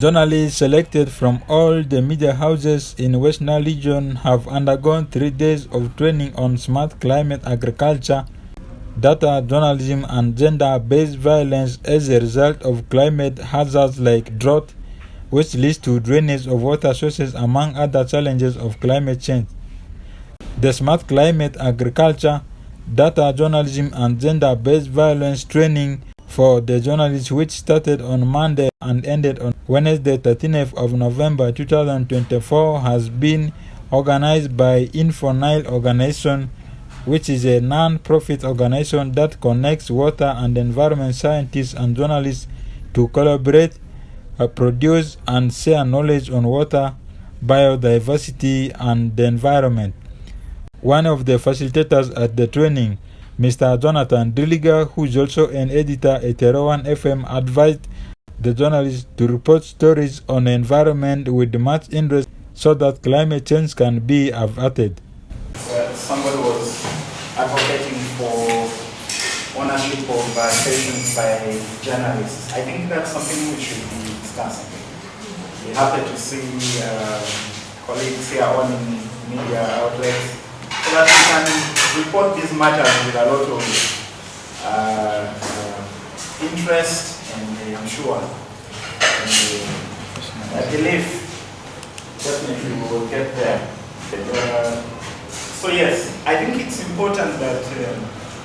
Journalists selected from all the media houses in West Nile region have undergone 3 days of training on smart climate agriculture, data journalism and gender-based violence as a result of climate hazards like drought, which leads to drainage of water sources among other challenges of climate change. The smart climate agriculture, data journalism and gender-based violence training for the journalists, which started on Monday and ended on Wednesday 13th of November 2024, has been organized by InfoNile Organization, which is a non-profit organization that connects water and environment scientists and journalists to collaborate, produce and share knowledge on water, biodiversity and the environment. One of the facilitators at the training, Mr. Jonathan Dilliger, who is also an editor at Terawan FM, advised the journalists to report stories on the environment with much interest so that climate change can be averted. Somebody was advocating for ownership of stations by journalists. I think that's something we should be discussing. We're happy to see colleagues here owning media outlets, so that we can report these matters with a lot of interest, and I'm sure, and I believe definitely we will get there. So yes, I think it's important that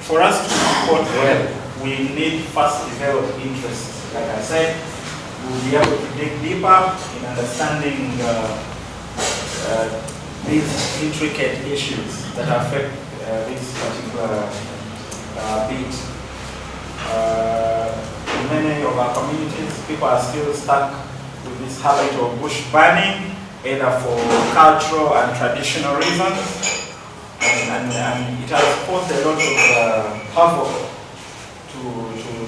for us to report well, we need first develop interest. Like I said, we'll be able to dig deeper in understanding these intricate issues that affect this particular beat. In many of our communities, people are still stuck with this habit of bush burning, either for cultural and traditional reasons, and it has caused a lot of havoc to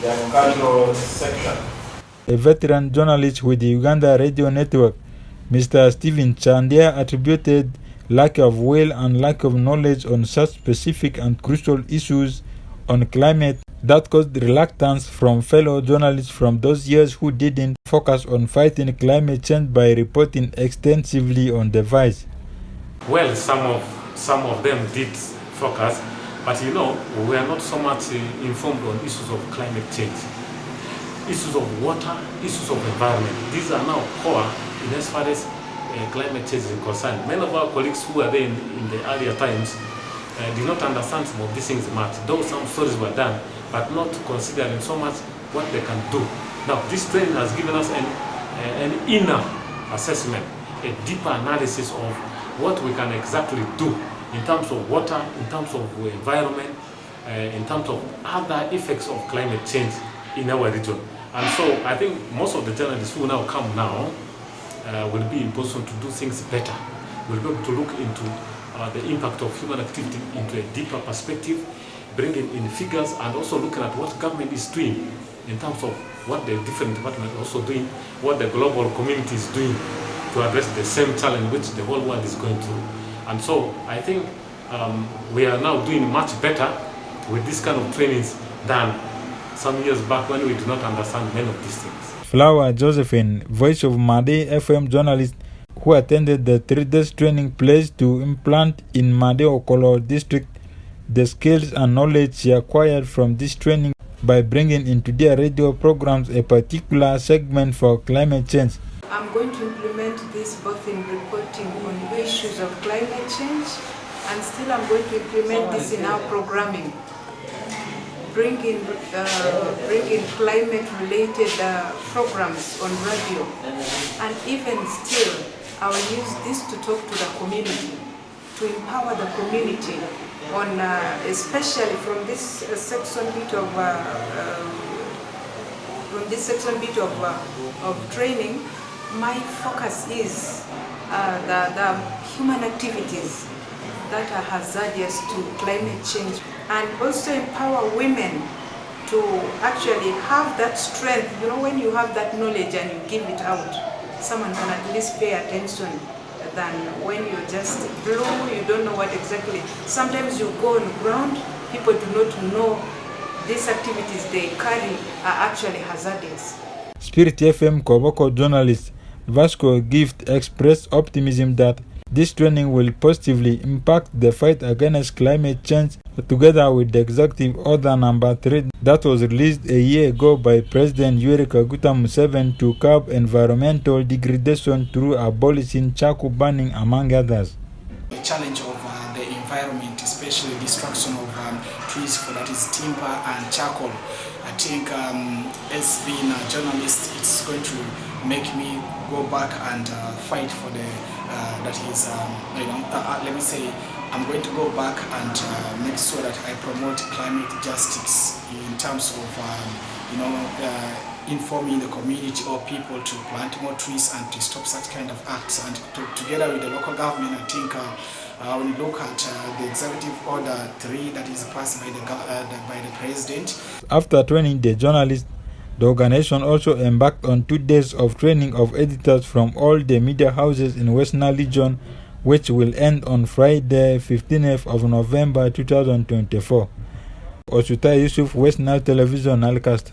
the agricultural sector. A veteran journalist with the Uganda Radio Network, Mr. Stephen Chandia, attributed lack of will and lack of knowledge on such specific and crucial issues on climate that caused reluctance from fellow journalists from those years who didn't focus on fighting climate change by reporting extensively on the vice. Well, some of them did focus, but we are not so much informed on issues of climate change, issues of water, issues of environment. These are now core in as far as climate change is concerned. Many of our colleagues who were there in the earlier times did not understand some of these things much, though some stories were done, but not considering so much what they can do. Now, this training has given us an inner assessment, a deeper analysis of what we can exactly do in terms of water, in terms of environment, in terms of other effects of climate change in our region. And so I think most of the journalists who now come now will be in position to do things better. We'll be able to look into the impact of human activity into a deeper perspective, bringing in figures, and also looking at what government is doing in terms of what the different departments are also doing, what the global community is doing to address the same challenge which the whole world is going through. And so I think we are now doing much better with this kind of trainings than some years back when we did not understand many of these things. Flower Josephine, voice of Made FM journalist who attended the 3 days training, pledged to implant in Made Okolo district the skills and knowledge she acquired from this training by bringing into their radio programs a particular segment for climate change. I'm going to implement this both in reporting on issues of climate change, and still I'm going to implement this in our programming. Bring in climate-related programs on radio, and even still, I will use this to talk to the community, to empower the community on, especially from this section bit of training. My focus is the human activities that are hazardous to climate change, and also empower women to actually have that strength. When you have that knowledge and you give it out, someone can at least pay attention than when you just blow, you don't know what exactly. Sometimes you go on the ground, people do not know these activities they carry are actually hazardous. Spirit FM Koboko journalist Vasco Gift expressed optimism that this training will positively impact the fight against climate change, together with the Executive Order No. 3 that was released a year ago by President Yoweri Kaguta Museveni to curb environmental degradation through abolishing charcoal burning, among others. The challenge of the environment, especially destruction of trees, for that is timber and charcoal. I think as being a journalist, it's going to make me go back and fight for the let me say, I'm going to go back and make sure that I promote climate justice in terms of informing the community or people to plant more trees and to stop such kind of acts. And together with the local government, I think when you look at the Executive Order 3 that is passed by the President. After training the journalists, the organization also embarked on 2 days of training of editors from all the media houses in West Nile region, which will end on Friday, 15th of November 2024. Osutai Yusuf, West Nile Television, Nilecast.